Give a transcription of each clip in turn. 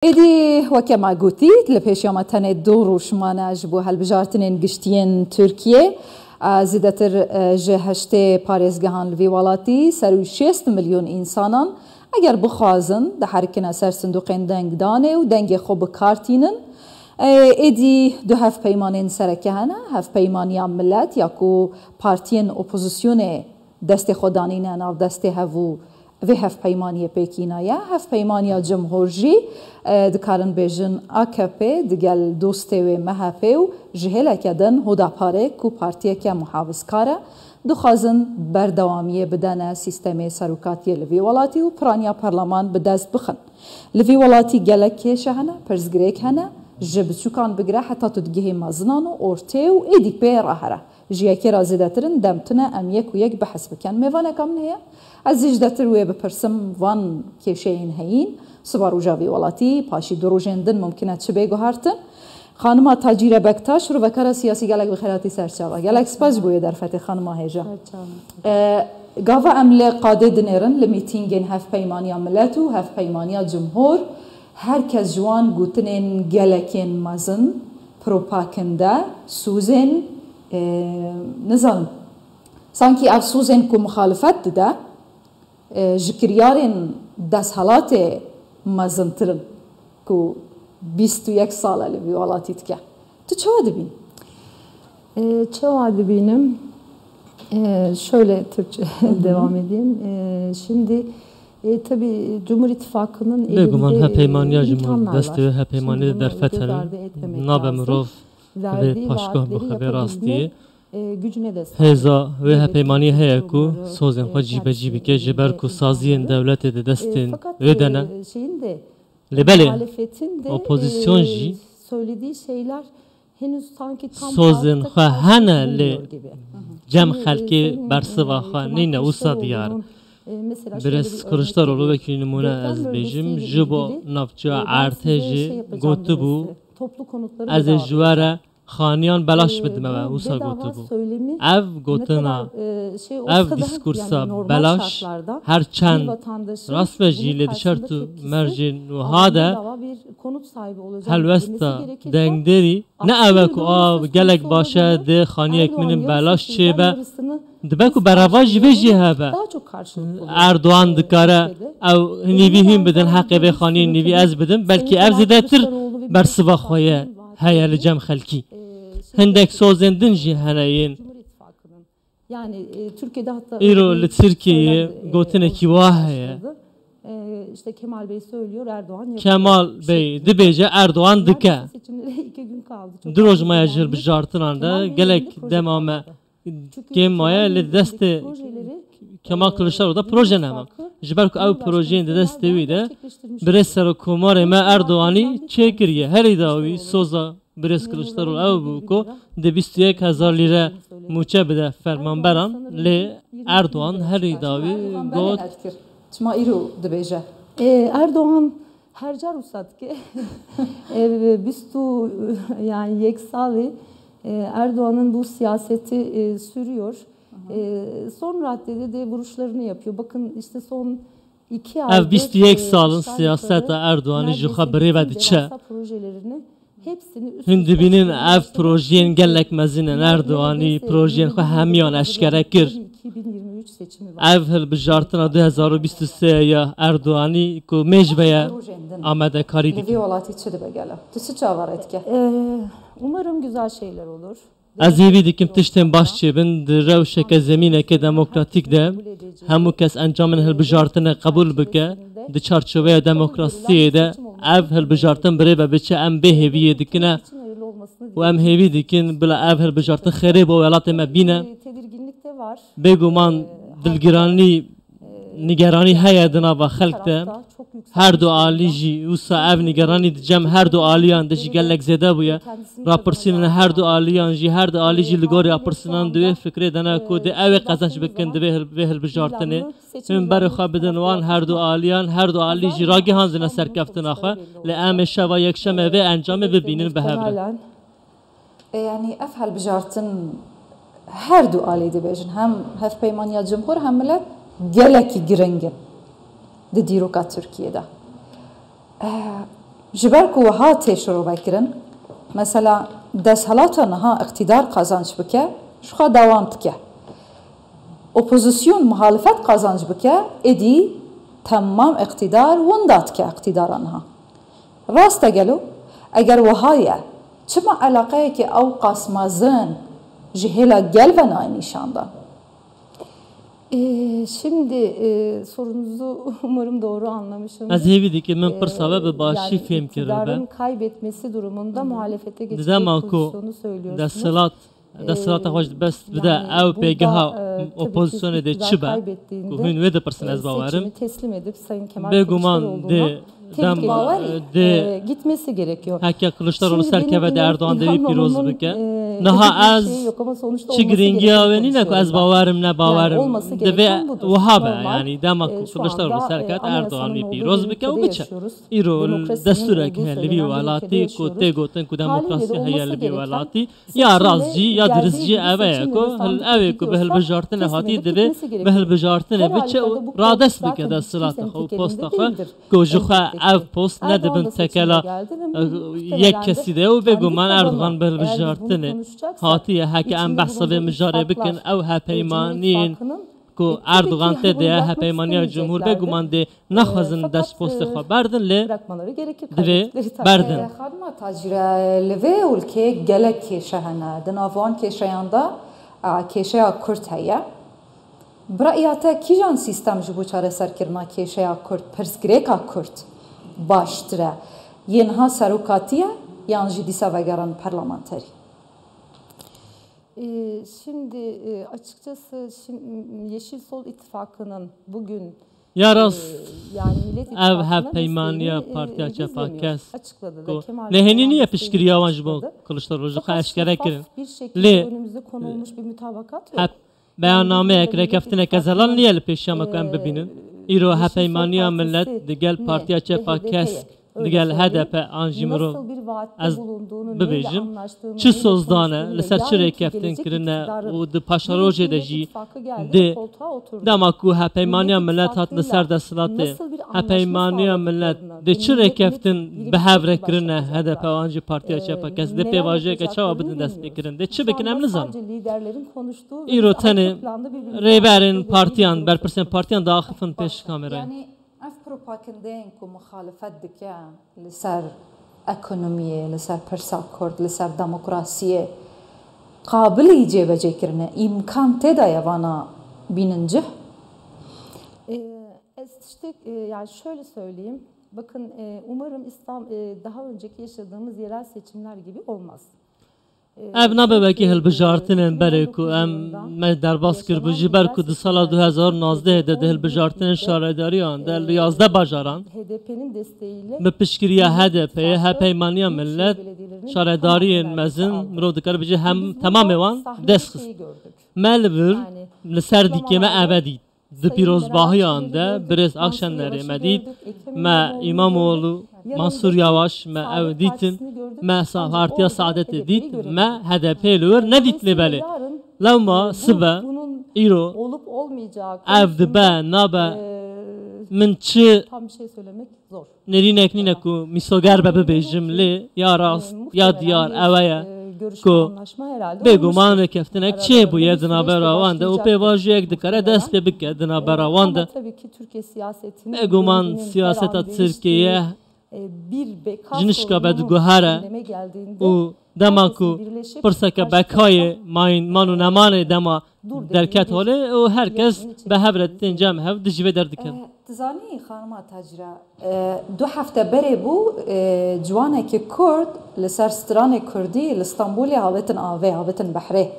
إدي وكما قلتي لبيشيوم تاني دور وشمانا جبو هالبجارتين قشتين تركيا زيدتر جهشتي باريس جهان الفيوالاتي سرو 6 مليون إنسانا اگر بخوازن ده حركنا سر صندوقين دنگ دانه و دنگ خوب کارتینن ایدی دو هف پیمانین سرکه هنه هف پیمانی ملت یاکو پارتین اپوزیسیون دست خودانینه ناو دست هفو و هف پیمانی پیکینایه هف پیمانی جمهورجی دکارن بیجن AKP دگل دوسته و مهپه و جهله کدن هدا پاره کو پارتیه که محافظ کاره دخوازن بردوامیه بدن سیستم سروکاتی لوی ولاتی و پرانیا پارلمان بدست بخن لوی ولاتی گلک کشه هنه پرزگریک هنه جب سوکان بگره حتی تدگیه مزنان و ارته و ایدی پی راهره جیاکی رازدترن دمتنه ام یک و یک بحث بکن میوانه کم نیه از جدتر وی بپرسم وان کشه این هین سبارو جاوی ولاتی پاشی دروجندن ممکنه چه بگو هرتن خانم تاجیره بکتاش رو وکر سیاسی گلک بخیراتی سرچاوه گلک سپاس بوی در فتح خانم هیجا گاوا امل قاده دنیرن لمیتینگین هف پیمانی ملت و هف پیمانی جمهور هر کس جوان گوتنین گلکین مزن پروپاکنده سوزن نظام سانکی اف سوزن کو مخالفت ده جکریارین دست حالات مزنترن کو 21 ساله لوی ولاتیت که تو چه بین؟ چه benim? Şöyle Türkçe devam edeyim. Şimdi tabii Cumhur İttifakı'nın elinde imkanlar var. Desteği hep imkanı derfetelim. Nabemrov ve paşgah bxaber rastî. Heza ve hep imkanı heye ku sozên xwe cîbecî bike ji ber ku saziyên devletê de destên wê de ne. Lebelê opozisyon jî sozên xwe hene li cem xelkê bersiva xwe nîne wisa diyar. Biraz Kılıçdaroğlu vekili numune ez bêjim ji bo navçeya erte jî gotibû ez ê ji we re xaniyan belaş bidim ve wisa gotibû ev gotina ev diskursa belaş her çend rast ve jî lê dişer tu merjên wiha de helwesta dengderî ne ev ku gelek baş e dê xaniyek min belaş çêbe dibe ku berava jî vê jî hebe Erdoğan dikare ew nîvî hîn bidin heqê vê xaniyên nîvî ez bidim belkî ev zêdetir bersiva xwe ye heye li cem xelkî hindek sozên din jî hene yên îro li Tirkiyeyê gotinekî wa heye İşte Kemal Bey söylüyor Erdoğan Kemal Bey dibêje Erdoğan dike du roj maya jir bijartinan de gelek dema me kêm maye li destê Kemal Kılıçdaroğlu da proje neme ji ber ku ew projeyên di destê wî de birêz serokkomarê me Erdoğanî çêkiriye herî da wî soza birêz Kılıçdaroğlu ew bû ku di 21,000 lîre mûçe bide fermanberan lê Erdoğan herî da wî got çima îro dibêje Erdoğan hercar usat ki bistu yani yeksalı Erdoğan'ın bu siyaseti sürüyor. Son raddede de vuruşlarını yapıyor. Bakın işte son 2 aydır ev 21 salın siyasete Erdoğan'ı ji xwe birêve diçe hindibînin ev projeyên gelek mezînin Erdoğan'ı projeyên xwe hemiyan eşkere kir ev hilbijartina 2023 ya Erdoğan'ı ku mecbeye amadekarî dike umarım güzel şeyler olur. Ez êvî dikim tiştên baş çêbin di rewşeke zemîneke demokratîk de hemû kes encamên hilbijartinê qebûl bike di çarçoveya demokrasiyê de ev hilbijartin birêve biçe em bê hêviyê dikine û em hêvî dikin bila ev hilbijartin xêrê bo welatê me bîne bêguman dilgiranî nigeranî heye di nava xelk de her du alî jî wisa ev nigeranî di cem her du aliyan de jî gelek zêde bûye rapirsînên her du aliyan jî her du alî jî li gorî rapirsinan di wê fikrê de ne ku di ew ê qezenc bikin di vê hilbijartinê hûn berê xwe bidin wan her du aliyan her du alî jî ragihanzine serkeftina xwe lê em ê şeva yekşemê vê encamê bibînin bi hev re yani ev hilbijartin her du alî dibêjin hem hevpeymaniya cumhur hem millet gelekî giringin di dîroka Tirkiyeyê de جبر کو وها تشرو بکرن مثلا دستهلاتانها اقتدار قازانج بکه شخا دوام تکه اپوزیسیون muhalefet قازانج بکه ادی تمام اقتدار وندات که اقتدارانها راست گلو اگر وهایه چما علاقه که او قاسمازن جهلا گل و نشاندن Şimdi sorunuzu umarım doğru anlamışım. از هیوی که من پرسابه به باشی فهم iktidarın کرده kaybetmesi durumunda muhalefete geçecek دیدم کو pozisyonu söylüyorsunuz. دستلات خوش بس بده او پیگه ها اپوزیسیون ده چی با که هون ویده پرسن از باورم seçimi teslim edip Sayın Kemal بگومان Kılıçdaroğlu'na ده gitmesi gerekiyor. حکی کلشتارولو Şimdi سرکه و ده اردوان دوی İlhan پیروز Hanım'ın, بکه dediği نها bir از şey yok ama sonuçta چی olması گرینگی gerekeni آونی نکو از konuşuyorum ben. باورم نه Yani باورم olması دوی gereken budur. وهابه Normal. یعنی دما Şu کلشتارولو anda سرکت اردوان می anayasanın پیروز olduğu بکه و ülkede بچه yaşıyoruz. ایرو Demokrasinin دستوره olduğu که söylenen لیوی bir ülkede والاتی کو yaşıyoruz. تی گوتن کو دموکراسی Haliyle de هیا olması لیوی gereken والاتی یا رازجی یا geldiği درزجی gibi اوه seçimleri کو هل sandıkta اوه کو به هل gidiyorsa بجارتن teslim هاتی edip دوی gitmesi به gerekiyor. هل بجارتن Her بچه halükarda bu رادست zaten بکه hiç دستلات kimsenin خو tek پست elinde خو değildir. گوجخه Elbette او ki. پست Erdoğan ندبن da seçime تکلا geldi ve یک muhtemelen de کسی ده و بگو kendi من tabanı, اردوغان به هل eğer biz bunu بجارتنه konuşacaksak, هاتی هک ام içinde بحثه bulunduğu مجاره بکن ittifaklar, او Cumhur هپیمانین İttifakı'nın کو tabii اردوغان ki ته yani bunu ده bırakmak هپیمانی جمهور بگو من istemeyeceklerdir. ده نخوازن Fakat دست پست خو بردن لی bırakmaları gerekir. دوی Kaybettikleri takdirde. بردن خانم تاجره لوی ولکه گلک کشه هنه دنافوان کشه یاندا کشه کرد هیا برایاته کیجان سیستم جبو چاره سر کرنا کشه کرد پرسگریکا کرد باشتره ینها سروکاتیه یان جدیسا وگران پارلمانتری Şimdi açıkçası Yeşil Sol İttifakı'nın bugün یا راست yani Millet او İttifakı'na هپیمانیا desteğini پارتیا چپا gizlemiyor. کس Açıkladı کو da Kemal نهینی Kılıçdaroğlu نیه desteğini پیشگیری آوانج با açıkladı. کلشتر روز Fakat خواهشگره şeffaf کرن bir şekilde لی önümüze konulmuş bir mütabakat yok. هپ بیاننامه یک رکفتن که زلال نیه لپیشیا مکان ببینن ایرو هپیمانیا ملت دگل پارتیا چپا کس دگل هدف آنجیمرو nasıl bir vaatte از bulunduğunu, ببیجم neyle anlaştığını, چه neyle سوزدانه konuştuğunu ve لسر چه yarınki رکفتن gelecek کرنه iktidarın و د پاشاروجه Millet دجی İttifakı geldi, ده koltuğa oturdu. دما کو هپیمانیا Millet ملت هات لسر İttifakı'yla دستلاته nasıl bir anlaşma هپیمانیا ملت sağladıklarını ده ve چه millet رکفتن birlik به هفره şekilde کرنه هدف başlatacaklar. آنجی پارتیا چپا کس ده Neler پیواژه که چاوا yapacaklarını بدن دست bilmiyoruz. بکرن ده چه Şu بکنم anda نزان sadece liderlerin konuştuğu ve ایرو bizi تنه arka planda birbirimize ریبرین anlattığı پارتیان bir durum برپرسن söz پارتیان داخفن پیش کامرای یعنی اف پروپاگندین کو مخالفت دکه لسر اکونومیه لسر پرسا کرد لسر دموکراسیه قابل جیبه جکرنه امکان تدا یوانا بیننجه İşte yani şöyle söyleyeyim. Bakın umarım daha önceki yaşadığımız yerel seçimler gibi olmaz. اب نبه که هل بجارتنن بره کو ام من در باس کر بجی بر کو دو سال 2019 ده هل بجارتنن شارداریان در 11 bajaran HDP'nin desteğiyle به پشکریه HDP هپیمانیا ملت شارداریان مزن مرو دکر بجی هم تمام وان دست ملور لسر دیکمه ابدی د پیروزباهیان ده برز اکشنleri مدید ما İmamoğlu Mansur Yavaş ma ev ditin ma Partiya Saadet dit ma HDP lur ne ditli beli lama sıba iro olup olmayacağı ev dibe nabe min çi tam bir şey söylemek zor. nerinek nineku misoger bebe bejimli ya rast ya diyar evaya کو بگو من کفتنک چه بوید دنابر آوان ده او پیواجی یک دکاره دست به بکه دنابر آوان ده بگو من سیاست ترکیه جنشکا بدگوهره او دما کو پرسکه بکای مانو نمانه دما درکت حاله او herkes به هبرت تنجم هف دجیبه دردکن تزانی خانم تاجره دو هفته بره بو جوانه که کرد لسر ستران کردی لستانبولی هاوتن آوه هاوتن بحره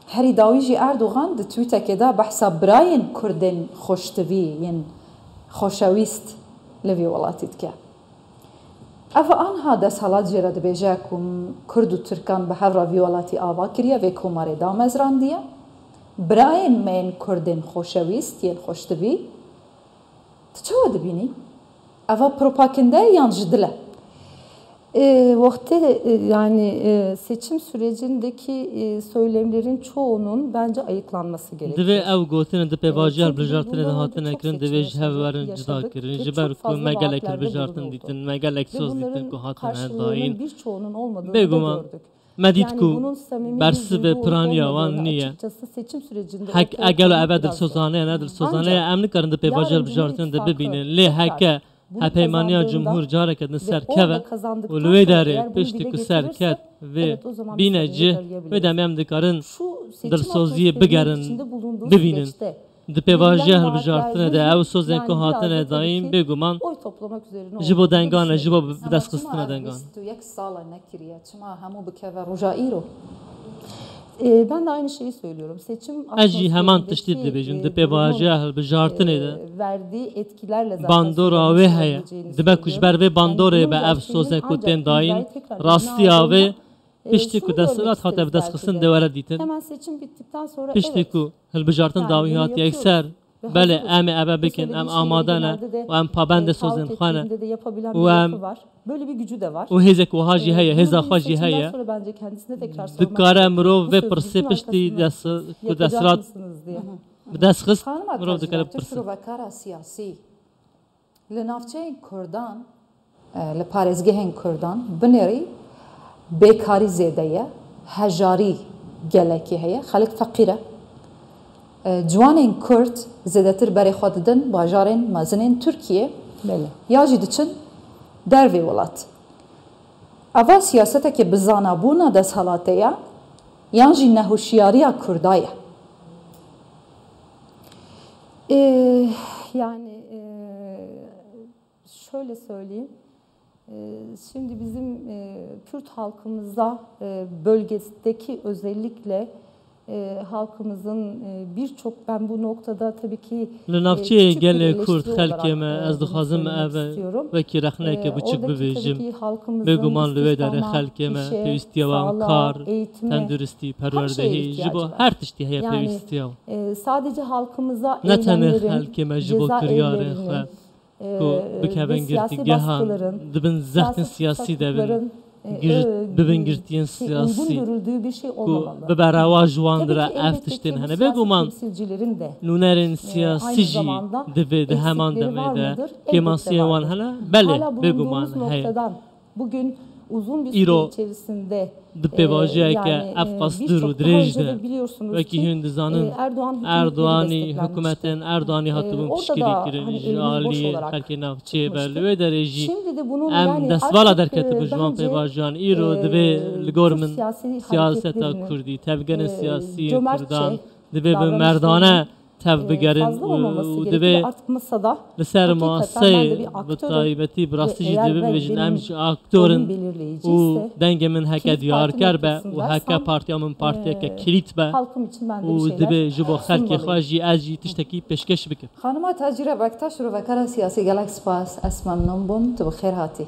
هری داویجی اردوغان ده تویته که ده بحثا براین کردن خوشتوی ین خوشویست لوی ولاتید که اف آنها دست حالات جرد بیجه کم کرد و ترکان به هر راوی ولاتی آوا کریه و کماره دامزران دیه براین من کردن خوشویست یه خوشتوی تو چه دبینی؟ اوا پروپاگنده یان جدله Vakti yani seçim sürecindeki söylemlerin çoğunun bence ayıklanması gerekiyor. Divê ew gotin di pêvajiya hilbijartinê de hatine kirin divê ji hev werin cida kirin ji ber ku me gelek hilbijartin dîtin me gelek söz dîtin ku hatine dayîn birçoğunun olmadığını bêguman da gördük. me dît ku bersivê piraniya wan niye hek egelo ev dilsozaneye ne dilsozaneye em nikarin di pêvajiya hilbijartinê de bibînin lê heke hepêmaniya cumhur careke din serkeve û li wê derê piştî ku serket vê bîne cih wê demê em dikarin dilsoziyê bigerin bibînin di pêvajiya hilbijartinê de ew sozên ku hatine dayîn bêguman ji bo dengane ji bo bidestxistina dengan. Ben de aynı şeyi söylüyorum. Seçim Ez jî heman tiştî dibêjim di pêvajiya hilbijartinê de verdiği etkilerle zaten bandora wê heye dibe ku ji ber vê bandorê be ev sozên ku tên dayîn rastiya wê piştî ku desthilat hate bidestxistin de were dîtin hemen seçim bittikten sonra piştî ku hilbijartin dawî hat yekser belê em ê ev bikin em amade ne û em pabendê sozên xwe ne û em böyle bir gücü de var. û hêzek wiha jî heye hêza xwe jî heye Bence kendisine tekrar sormak dikare mirov vê pirsê piştî ku desthilat bidestxist mirov dikare pirsin. Li navçeyên Kurdan, li parêzgehên Kurdan binêrî bêkarî zêde ye, hejarî gelekî heye, xelek feqîr e. Ciwanên Kurd zêdetir berê xwe didin bajarên mezinên Tirkiye ya jî diçin dervê welat. Eva siyasetekê bi zanabûna desthilatê ye yan jî nehoşiyariya Kurda ye. Yani şöyle söyleyeyim. Şimdi bizim Kürt halkımızda bölgedeki özellikle halkımızın birçok ben bu noktada tabii ki li navçeyê gelê Kurd xelkê me ez dixwazim ev wekî rexneke biçik bibêjim bêguman li wê derê xelkê me pêwîstiya wan kar tenduristî perwerdehî ji bo her tiştî heye pêwîstiya sadece halkımıza ne tenê xelkê me ji bo kiryarên xwe ku bikevin girtîgehan dibin zehtin siyasî de bibin girtiyên siyasî ku bi berhewa ji wan de re ev tiştên hene bêguman nûnerên siyasî jî divê di heman demê de kêmansiyên wan hene belê bêguman heye îro di pêvajiyeke ev qasdir û dirêj de wekî hûn dizanin Erdoğanî hikûmetên Erdoğanî hatibûn piştgirî kirin ji aliyê xelkê navçeyê be li wê derê jî em destvala derketibû ji wan pêvajiyan îro divê li gor min siyaseta Kurdî tevgerên siyasî Kurdan divê bi merdane tev bigerin û divê li ser maseyê bi taybetî bi rastî jî divê bibêjin em jî aktorin û dengê min heke diyarker be û heke partiya min partiyeke kilît be û divê ji bo xelkê xwe jî ez jî tiştekî pêşkeş bikim. Xanima Tacîre Bektaş rovekara siyasî gelek spas ez memnûn bûm tu bi xêr hatî.